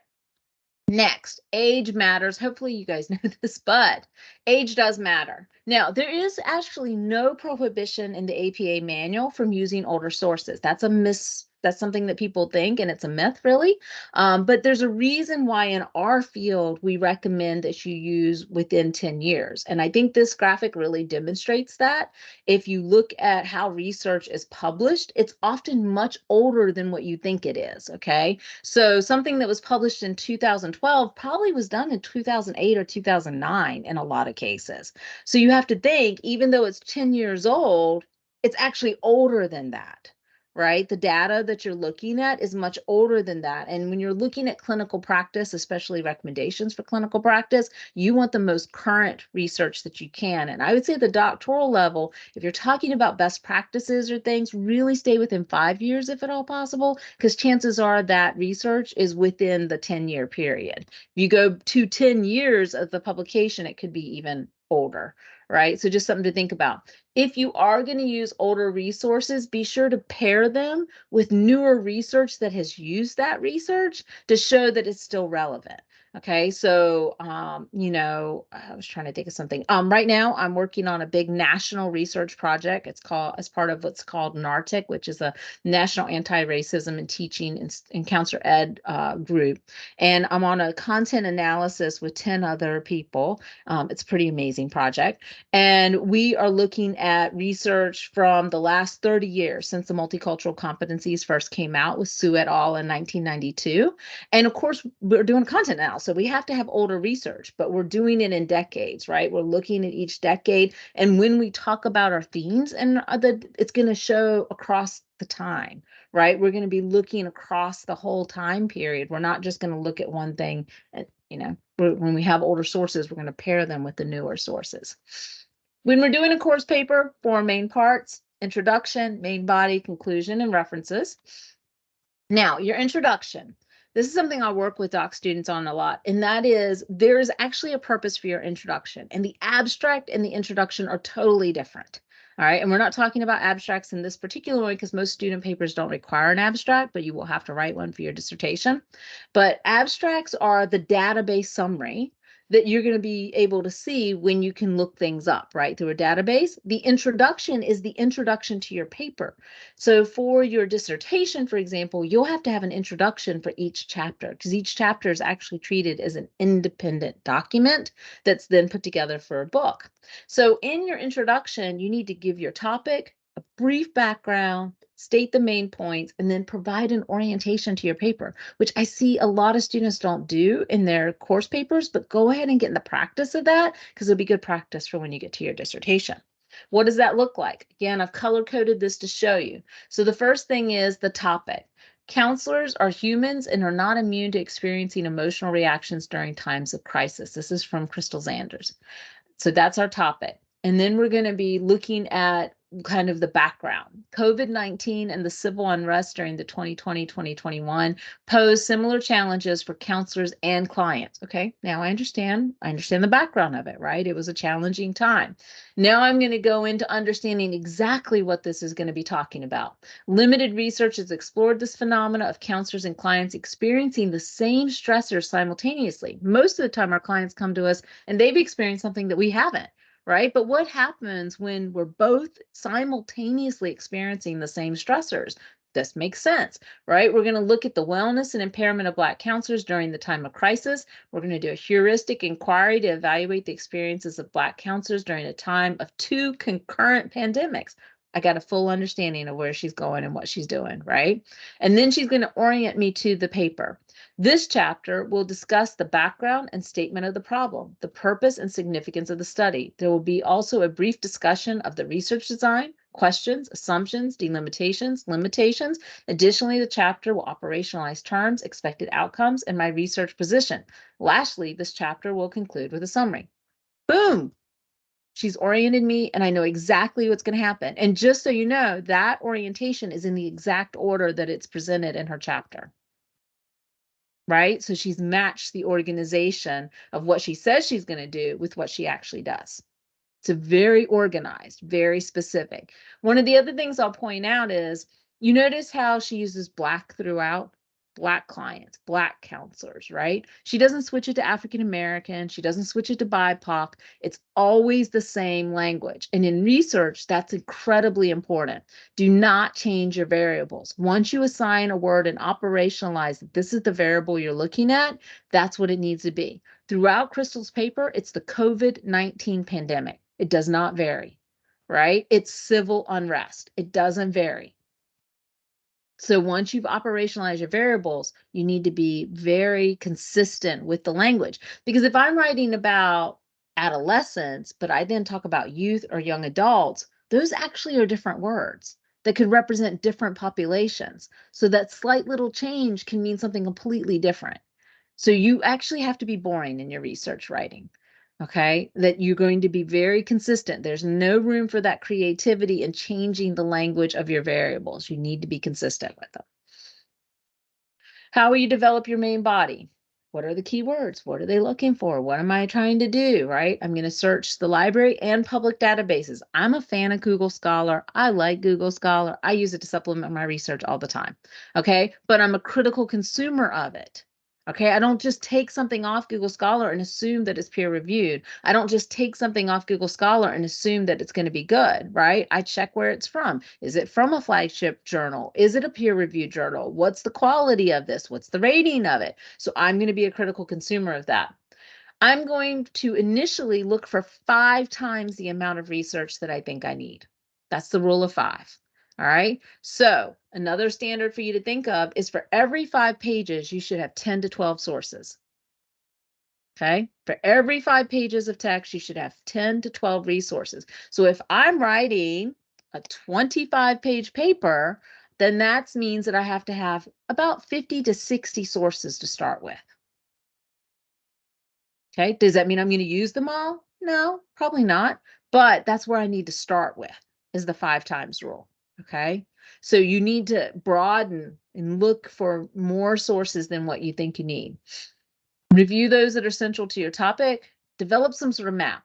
Next, age matters. Hopefully you guys know this, but age does matter. Now, there is actually no prohibition in the APA manual from using older sources. That's something that people think, and it's a myth, really. But there's a reason why in our field, we recommend that you use within 10 years. And I think this graphic really demonstrates that. If you look at how research is published, it's often much older than what you think it is, okay? So something that was published in 2012 probably was done in 2008 or 2009 in a lot of cases. So you have to think, even though it's 10 years old, it's actually older than that, right? The data that you're looking at is much older than that. And when you're looking at clinical practice, especially recommendations for clinical practice, you want the most current research that you can. And I would say the doctoral level, if you're talking about best practices or things, really stay within 5 years if at all possible, because chances are that research is within the 10-year period. If you go to 10 years of the publication, it could be even older. right? So just something to think about. If you are going to use older resources, be sure to pair them with newer research that has used that research to show that it's still relevant. Okay, so I was trying to think of something. Right now I'm working on a big national research project. It's called as part of what's called NARTIC, which is a National Anti-Racism and Teaching and Counselor Ed group. And I'm on a content analysis with 10 other people. It's a pretty amazing project. And we are looking at research from the last 30 years since the multicultural competencies first came out with Sue et al. In 1992. And of course, we're doing content now. So we have to have older research, but we're doing it in decades, right? We're looking at each decade. And when we talk about our themes, and it's going to show across the time, right? We're going to be looking across the whole time period. We're not just going to look at one thing. And, when we have older sources, we're going to pair them with the newer sources. When we're doing a course paper, 4 main parts: introduction, main body, conclusion, and references. Now, your introduction. This is something I work with doc students on a lot, and that is there's actually a purpose for your introduction, and the abstract and the introduction are totally different. All right, and we're not talking about abstracts in this particular way because most student papers don't require an abstract, but you will have to write one for your dissertation. But abstracts are the database summary that you're going to be able to see when you can look things up, right, through a database. The introduction is the introduction to your paper. So for your dissertation, for example, you'll have to have an introduction for each chapter because each chapter is actually treated as an independent document that's then put together for a book. So in your introduction, you need to give your topic, a brief background, state the main points, and then provide an orientation to your paper, which I see a lot of students don't do in their course papers, but go ahead and get in the practice of that because it'll be good practice for when you get to your dissertation. What does that look like? Again, I've color-coded this to show you. So the first thing is the topic. Counselors are humans and are not immune to experiencing emotional reactions during times of crisis. This is from Crystal Zanders. So that's our topic. And then we're going to be looking at kind of the background. COVID-19 and the civil unrest during the 2020-2021 pose similar challenges for counselors and clients. Okay, now I understand the background of it, right? It was a challenging time. Now I'm going to go into understanding exactly what this is going to be talking about. Limited research has explored this phenomena of counselors and clients experiencing the same stressors simultaneously. Most of the time our clients come to us and they've experienced something that we haven't. Right? But what happens when we're both simultaneously experiencing the same stressors? This makes sense, right? We're going to look at the wellness and impairment of Black counselors during the time of crisis. We're going to do a heuristic inquiry to evaluate the experiences of Black counselors during a time of 2 concurrent pandemics. I got a full understanding of where she's going and what she's doing, right? And then she's going to orient me to the paper. This chapter will discuss the background and statement of the problem, the purpose and significance of the study. There will be also a brief discussion of the research design, questions, assumptions, delimitations, limitations. Additionally, the chapter will operationalize terms, expected outcomes, and my research position. Lastly, this chapter will conclude with a summary. Boom! She's oriented me and I know exactly what's going to happen. And just so you know, that orientation is in the exact order that it's presented in her chapter. Right? So she's matched the organization of what she says she's going to do with what she actually does. It's a very organized, very specific. One of the other things I'll point out is you notice how she uses Black throughout. Black clients, Black counselors, right? She doesn't switch it to African American. She doesn't switch it to BIPOC. It's always the same language. And in research, that's incredibly important. Do not change your variables. Once you assign a word and operationalize that this is the variable you're looking at, that's what it needs to be. Throughout Crystal's paper, it's the COVID-19 pandemic. It does not vary, right? It's civil unrest. It doesn't vary. So once you've operationalized your variables, you need to be very consistent with the language. Because if I'm writing about adolescents, but I then talk about youth or young adults, those actually are different words that could represent different populations. So that slight little change can mean something completely different. So you actually have to be boring in your research writing. Okay, that you're going to be very consistent. There's no room for that creativity and changing the language of your variables. You need to be consistent with them. How will you develop your main body? What are the keywords? What are they looking for? What am I trying to do, right? I'm going to search the library and public databases. I'm a fan of Google Scholar. I like Google Scholar. I use it to supplement my research all the time, okay? But I'm a critical consumer of it. Okay, I don't just take something off Google Scholar and assume that it's peer reviewed. I don't just take something off Google Scholar and assume that it's going to be good, right? I check where it's from. Is it from a flagship journal? Is it a peer reviewed journal? What's the quality of this? What's the rating of it? So I'm going to be a critical consumer of that. I'm going to initially look for 5 times the amount of research that I think I need. That's the rule of 5. All right. So another standard for you to think of is for every 5 pages, you should have 10 to 12 sources. Okay. For every 5 pages of text, you should have 10 to 12 resources. So if I'm writing a 25-page paper, then that means that I have to have about 50 to 60 sources to start with. Okay. Does that mean I'm going to use them all? No, probably not. But that's where I need to start with, is the 5 times rule. Okay. So you need to broaden and look for more sources than what you think you need. Review those that are central to your topic. Develop some sort of map.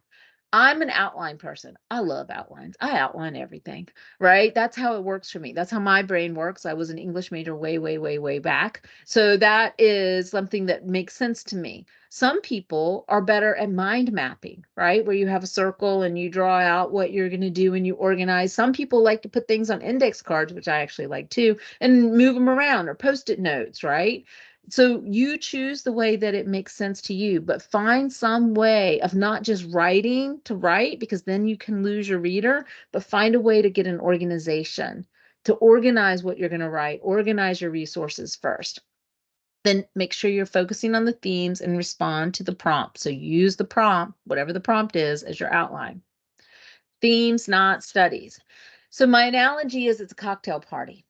I'm an outline person. I love outlines. I outline everything, right? That's how it works for me. That's how my brain works. I was an English major way, way, way, way back. So that is something that makes sense to me. Some people are better at mind mapping, right? Where you have a circle and you draw out what you're going to do and you organize. Some people like to put things on index cards, which I actually like too, and move them around, or post-it notes, right? So you choose the way that it makes sense to you, but find some way of not just writing to write, because then you can lose your reader, but find a way to get an organization, to organize what you're going to write, organize your resources first. Then make sure you're focusing on the themes and respond to the prompt. So use the prompt, whatever the prompt is, as your outline. Themes, not studies. So my analogy is it's a cocktail party.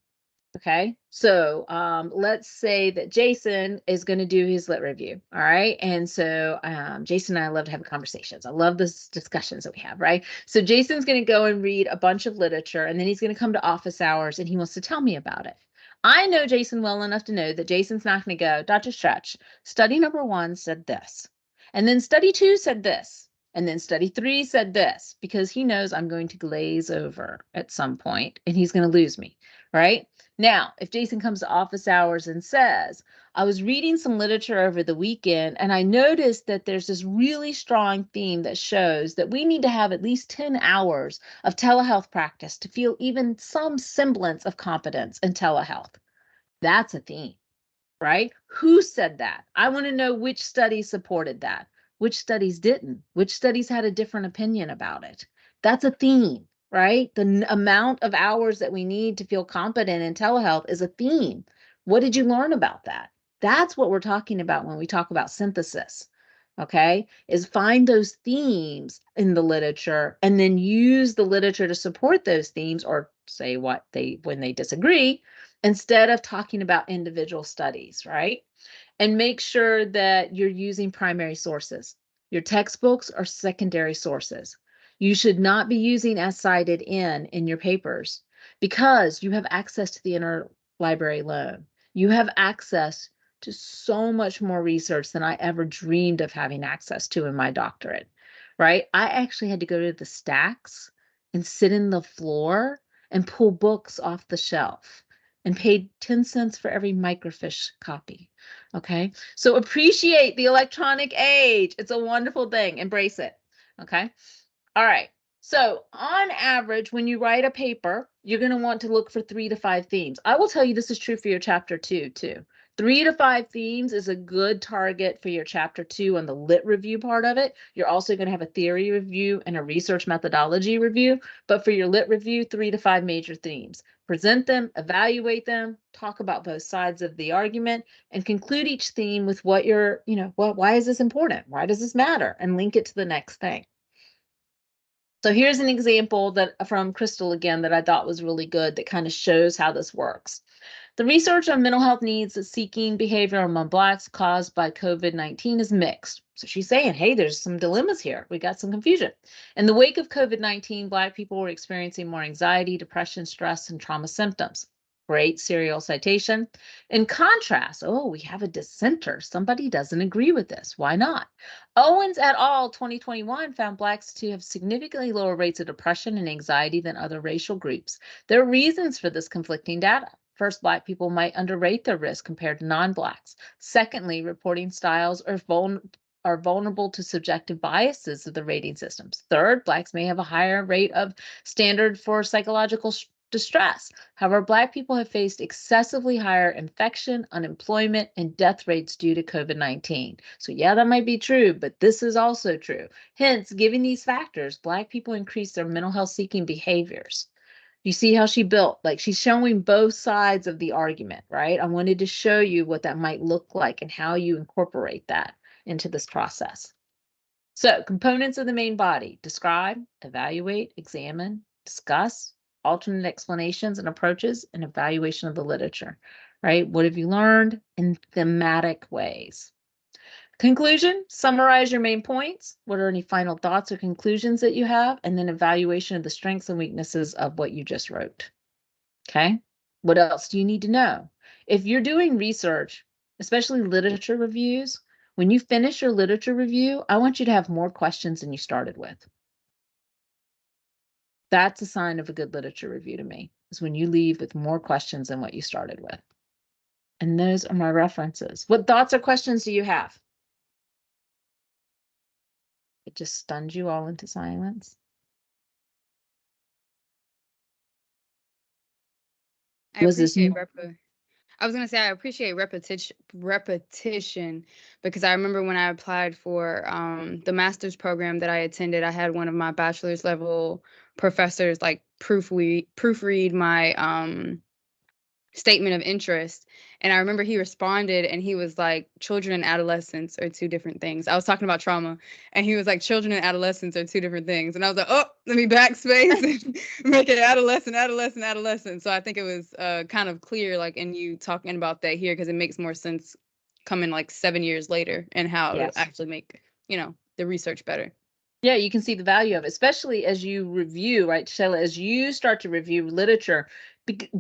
Okay, so let's say that Jason is going to do his lit review. All right, and so Jason and I love to have conversations. I love this discussions that we have, right? So Jason's going to go and read a bunch of literature, and then he's going to come to office hours and he wants to tell me about it. I know Jason well enough to know that Jason's not going to go, Dr. Stretch, study number 1 said this, and then study 2 said this, and then study 3 said this, because he knows I'm going to glaze over at some point and he's going to lose me, right? Now, if Jason comes to office hours and says, I was reading some literature over the weekend and I noticed that there's this really strong theme that shows that we need to have at least 10 hours of telehealth practice to feel even some semblance of competence in telehealth. That's a theme, right? Who said that? I want to know which studies supported that, which studies didn't, which studies had a different opinion about it. That's a theme, right? The amount of hours that we need to feel competent in telehealth is a theme. What did you learn about that? That's what we're talking about when we talk about synthesis. Okay, is find those themes in the literature and then use the literature to support those themes, or say what they when they disagree, instead of talking about individual studies, right? And make sure that you're using primary sources. Your textbooks are secondary sources. You should not be using as cited in your papers, because you have access to the interlibrary loan. You have access to so much more research than I ever dreamed of having access to in my doctorate, right? I actually had to go to the stacks and sit in the floor and pull books off the shelf, and paid 10 cents for every microfiche copy. Okay, so appreciate the electronic age. It's a wonderful thing. Embrace it. Okay, all right. So on average, when you write a paper, you're going to want to look for 3 to 5 themes. I will tell you this is true for your chapter 2 too. 3 to 5 themes is a good target for your chapter 2 on the lit review part of it. You're also going to have a theory review and a research methodology review, but for your lit review, 3 to 5 major themes. Present them, evaluate them, talk about both sides of the argument, and conclude each theme with what you're, why is this important? Why does this matter? And link it to the next thing. So here's an example that from Crystal again that I thought was really good, that kind of shows how this works. The research on mental health needs seeking behavior among Blacks caused by COVID-19 is mixed. So she's saying, hey, there's some dilemmas here. We got some confusion. In the wake of COVID-19, Black people were experiencing more anxiety, depression, stress, and trauma symptoms. Great serial citation. In contrast, oh, we have a dissenter. Somebody doesn't agree with this. Why not? Owens et al. 2021 found Blacks to have significantly lower rates of depression and anxiety than other racial groups. There are reasons for this conflicting data. First, Black people might underrate their risk compared to non-Blacks. Secondly, reporting styles are vulnerable to subjective biases of the rating systems. Third, Blacks may have a higher rate of standard for psychological distress. However, Black people have faced excessively higher infection, unemployment, and death rates due to COVID-19. So yeah, that might be true, but this is also true. Hence, given these factors, Black people increase their mental health seeking behaviors. You see how she built, like she's showing both sides of the argument, right? I wanted to show you what that might look like and how you incorporate that into this process. So components of the main body: describe, evaluate, examine, discuss, alternate explanations and approaches, and evaluation of the literature, right? What have you learned in thematic ways? Conclusion: summarize your main points. What are any final thoughts or conclusions that you have? And then evaluation of the strengths and weaknesses of what you just wrote. Okay. What else do you need to know? If you're doing research, especially literature reviews, when you finish your literature review, I want you to have more questions than you started with. That's a sign of a good literature review to me, is when you leave with more questions than what you started with. And those are my references. What thoughts or questions do you have? It just stunned you all into silence. I Was this appreciate I was gonna say I appreciate repetition because I remember when I applied for the master's program that I attended, I had one of my bachelor's level professors like proofread my statement of interest. And I remember he responded and he was like, children and adolescents are two different things. I was talking about trauma and he was like, children and adolescents are two different things. And I was like, oh, let me backspace and make it adolescent. So I think it was kind of clear, like, in you talking about that here, because it makes more sense coming like 7 years later and how to Yes. actually make, the research better. Yeah, you can see the value of it, especially as you review, right, Sheila, as you start to review literature.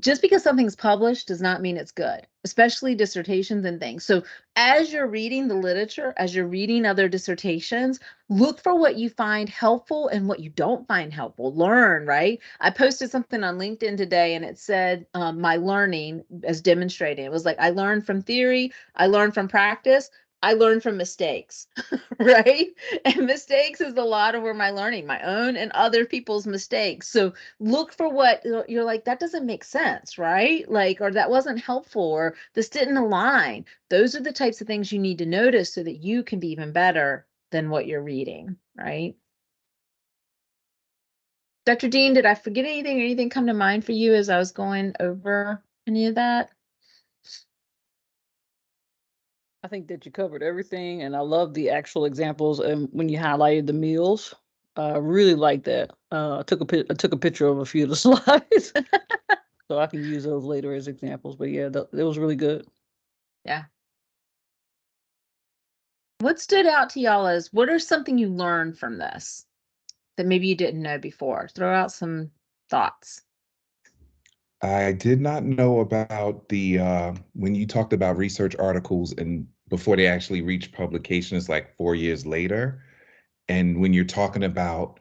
Just because something's published does not mean it's good, especially dissertations and things. So as you're reading the literature, as you're reading other dissertations, look for what you find helpful and what you don't find helpful. Learn, right? I posted something on LinkedIn today and it said my learning as demonstrating. It was like, I learned from theory, I learned from practice, I learned from mistakes, right? And mistakes is a lot of where my learning, my own and other people's mistakes. So look for what you're like, that doesn't make sense, right? Like, or that wasn't helpful, or this didn't align. Those are the types of things you need to notice so that you can be even better than what you're reading, right? Dr. Dean, did I forget anything or anything come to mind for you as I was going over any of that? I think that you covered everything, and I love the actual examples. And when you highlighted the meals, I really like that. I took a picture of a few of the slides, so I can use those later as examples. But yeah, it was really good. Yeah. What stood out to y'all as what are something you learned from this that maybe you didn't know before? Throw out some thoughts. I did not know about the when you talked about research articles and before they actually reach publication, it's like 4 years later. And when you're talking about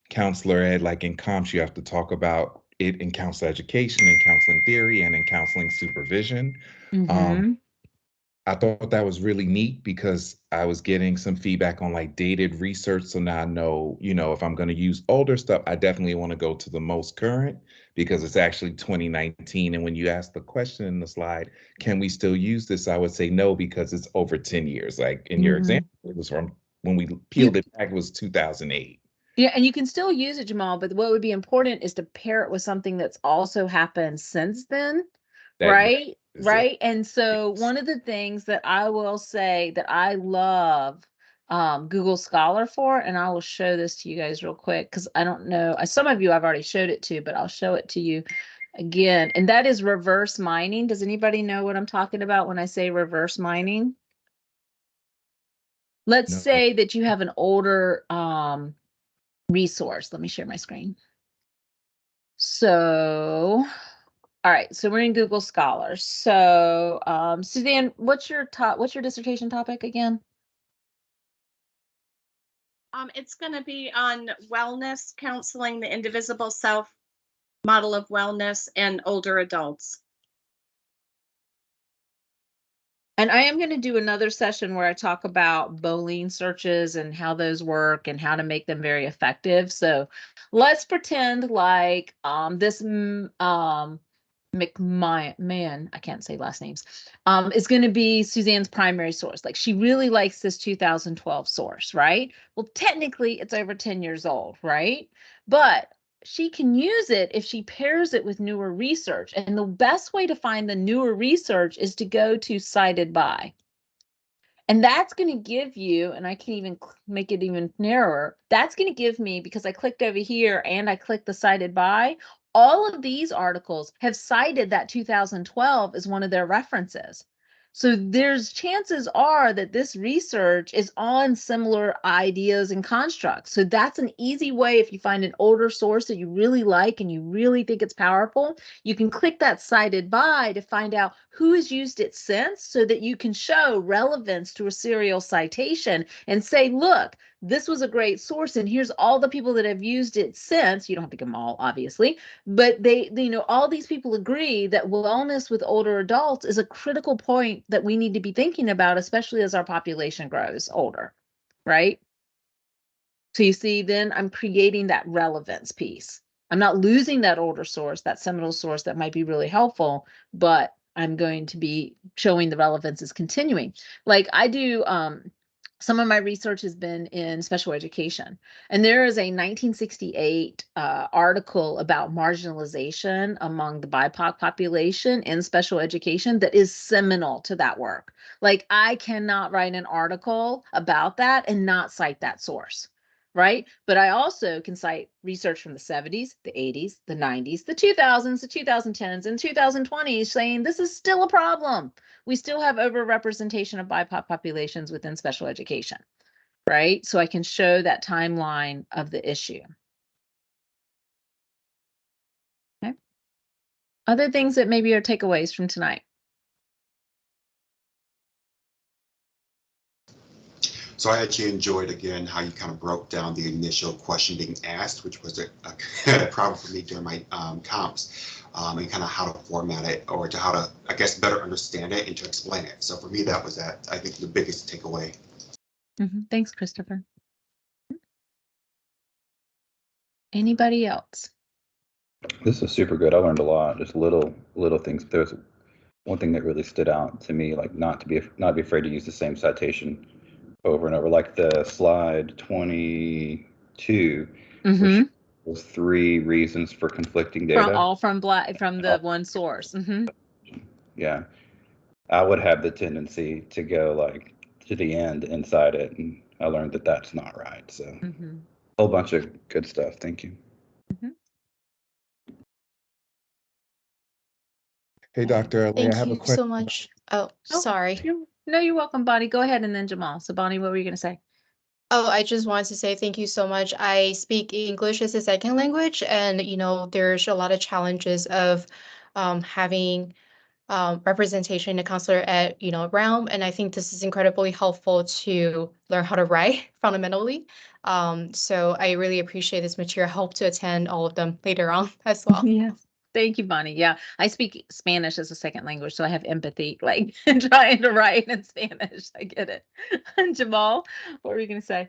counselor ed, like in comps, you have to talk about it in counselor education, in counseling theory, and in counseling supervision. Um, Mm-hmm. I thought that was really neat because I was getting some feedback on like dated research. So now I know, if I'm going to use older stuff, I definitely want to go to the most current because it's actually 2019. And when you ask the question in the slide, can we still use this? I would say no, because it's over 10 years. Like in your Mm-hmm. example, it was from when we You peeled it back, it was 2008. Yeah, and you can still use it, Jamal, but what would be important is to pair it with something that's also happened since then, That right? is it. Right. And so one of the things that I will say that I love Google Scholar for, and I will show this to you guys real quick because I don't know, some of you I've already showed it to, but I'll show it to you again. And that is reverse mining. Does anybody know what I'm talking about when I say reverse mining? Let's No. say that you have an older resource. Let me share my screen. So All right, so we're in Google Scholar. So, Suzanne, what's your dissertation topic again? It's going to be on wellness, counseling, the indivisible self model of wellness, and older adults. And I am going to do another session where I talk about Boolean searches and how those work and how to make them very effective. So let's pretend like this McMahon, I can't say last names, is going to be Suzanne's primary source. Like she really likes this 2012 source, right? Well, technically it's over 10 years old, right? But she can use it if she pairs it with newer research. And the best way to find the newer research is to go to cited by. And that's going to give you, and I can even make it even narrower, that's going to give me, because I clicked over here and I clicked the cited by, all of these articles have cited that 2012 as one of their references. So there's chances are that this research is on similar ideas and constructs. So that's an easy way if you find an older source that you really like and you really think it's powerful, you can click that cited by to find out who has used it since so that you can show relevance to a serial citation and say, look, this was a great source and here's all the people that have used it since. You don't have to give them all, obviously, but they all these people agree that wellness with older adults is a critical point that we need to be thinking about, especially as our population grows older, right? So you see, then I'm creating that relevance piece. I'm not losing that older source, that seminal source that might be really helpful, but I'm going to be showing the relevance is continuing. Like I do, some of my research has been in special education, and there is a 1968 article about marginalization among the BIPOC population in special education that is seminal to that work. Like I cannot write an article about that and not cite that source. Right? But I also can cite research from the 70s, the 80s, the 90s, the 2000s, the 2010s, and 2020s saying this is still a problem. We still have overrepresentation of BIPOC populations within special education, right? So I can show that timeline of the issue. Okay. Other things that maybe are takeaways from tonight. So I actually enjoyed, again, how you kind of broke down the initial question being asked, which was a problem for me during my comps, and kind of how to format it or to how to, I guess, better understand it and to explain it. So for me, that was I think, the biggest takeaway. Thanks, Christopher. Anybody else? This is super good. I learned a lot, just little things. There's one thing that really stood out to me, like not be afraid to use the same citation over and over, like the slide 22, which was 3 reasons for conflicting data. From the one source. Yeah, I would have the tendency to go like to the end inside it, and I learned that that's not right. So a whole bunch of good stuff. Thank you. Hey, Dr. LA, I have a question. So much. Oh, sorry. No, you're welcome, Bonnie. Go ahead and then Jamal. So Bonnie, what were you going to say? Oh, I just wanted to say thank you so much. I speak English as a second language, and there's a lot of challenges of having representation in a counselor at realm, and I think this is incredibly helpful to learn how to write fundamentally. So I really appreciate this material. I hope to attend all of them later on as well. Yes. Thank you, Bonnie. Yeah, I speak Spanish as a second language, so I have empathy, like trying to write in Spanish. I get it. And Jamal, what were you going to say?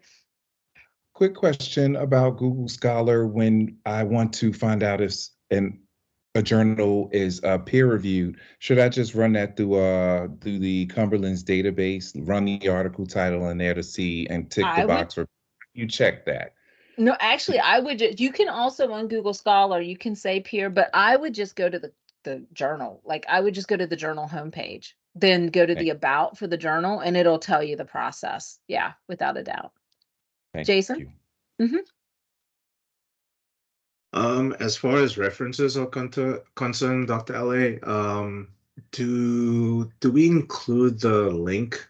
Quick question about Google Scholar. When I want to find out if a journal is peer reviewed, should I just run that through the Cumberland's database, run the article title in there to see and tick the box for you check that? No, actually, I would just, you can also on Google Scholar, you can say peer, but I would just go to the journal. Like I would just go to the journal homepage, then go to the about for the journal, and it'll tell you the process. Yeah, without a doubt. Jason? As far as references are concerned, Dr. LA, do we include the link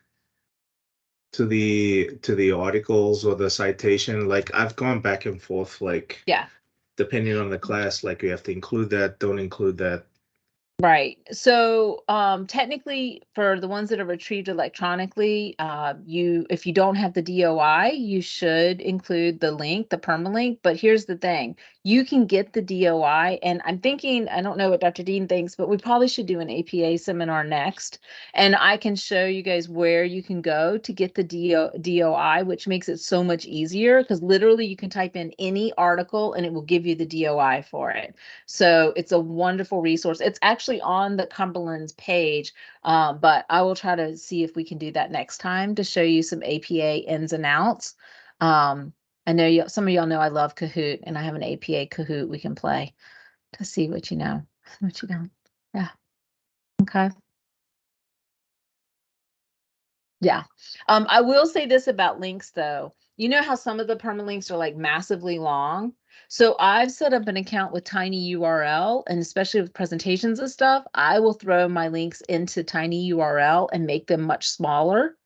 to the articles or the citation? Like I've gone back and forth, like depending on the class, like you have to include that, don't include that. Right. So technically for the ones that are retrieved electronically, if you don't have the DOI, you should include the link, the permalink. But here's the thing, you can get the DOI, and I'm thinking, I don't know what Dr. Dean thinks, but we probably should do an APA seminar next. And I can show you guys where you can go to get the DOI, which makes it so much easier because literally you can type in any article and it will give you the DOI for it. So it's a wonderful resource. It's actually on the Cumberland's page, but I will try to see if we can do that next time to show you some APA ins and outs. I know some of y'all know I love Kahoot, and I have an APA Kahoot we can play to see what you know, what you don't. Yeah. Okay. Yeah. I will say this about links though. You know how some of the permalinks are like massively long? So I've set up an account with Tiny URL, and especially with presentations and stuff, I will throw my links into Tiny URL and make them much smaller.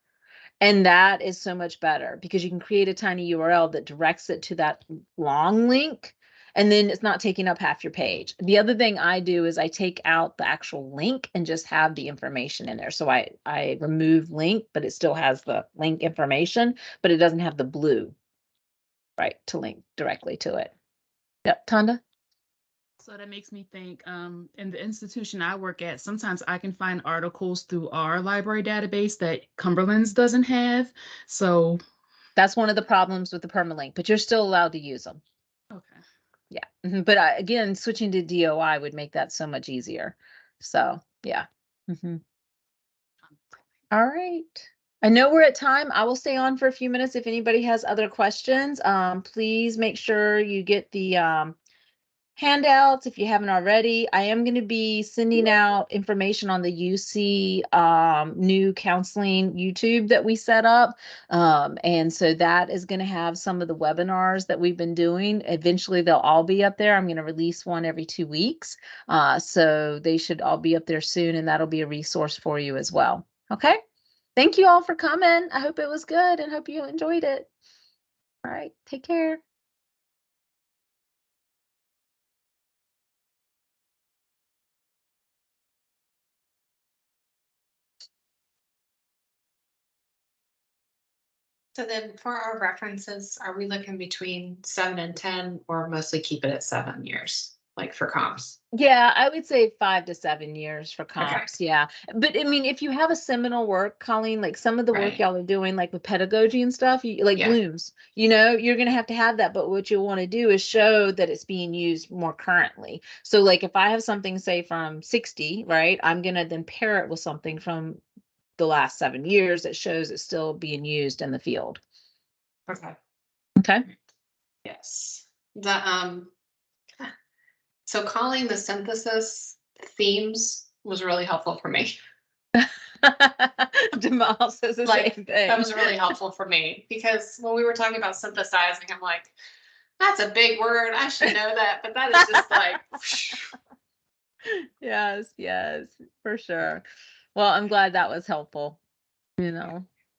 And that is so much better because you can create a tiny URL that directs it to that long link, and then it's not taking up half your page. The other thing I do is I take out the actual link and just have the information in there. So I remove link, but it still has the link information, but it doesn't have the blue, right, to link directly to it. Yep, Tonda? So that makes me think, in the institution I work at, sometimes I can find articles through our library database that Cumberland's doesn't have. So That's one of the problems with the permalink, but you're still allowed to use them. okay. Yeah. But again, switching to DOI would make that so much easier. So yeah. All right. I know we're at time. I will stay on for a few minutes if anybody has other questions. Please make sure you get the handouts if you haven't already. I am going to be sending out information on the UC new counseling YouTube that we set up. And so that is going to have some of the webinars that we've been doing. Eventually they'll all be up there. I'm going to release one every 2 weeks. So they should all be up there soon, and that'll be a resource for you as well. Okay. Thank you all for coming. I hope it was good and hope you enjoyed it. All right. Take care. So then for our references, are we looking between 7 and 10 or mostly keep it at 7 years, like for comps? Yeah, I would say 5 to 7 years for comps. Yeah. But I mean, if you have a seminal work, Colleen, like some of the work Right. y'all are doing, like with pedagogy and stuff, like Yeah. Bloom's, you're going to have that. But what you'll want to do is show that it's being used more currently. So like if I have something, say from 60, right, I'm going to then pair it with something from the last 7 years that shows it's still being used in the field. Okay. Okay. Yes. So calling the synthesis themes was really helpful for me. Jamal says the Like, same thing. that was really helpful for me because when we were talking about synthesizing, I'm like, that's a big word. I should know that. But that is just like, Yes, for sure. Well, I'm glad that was helpful.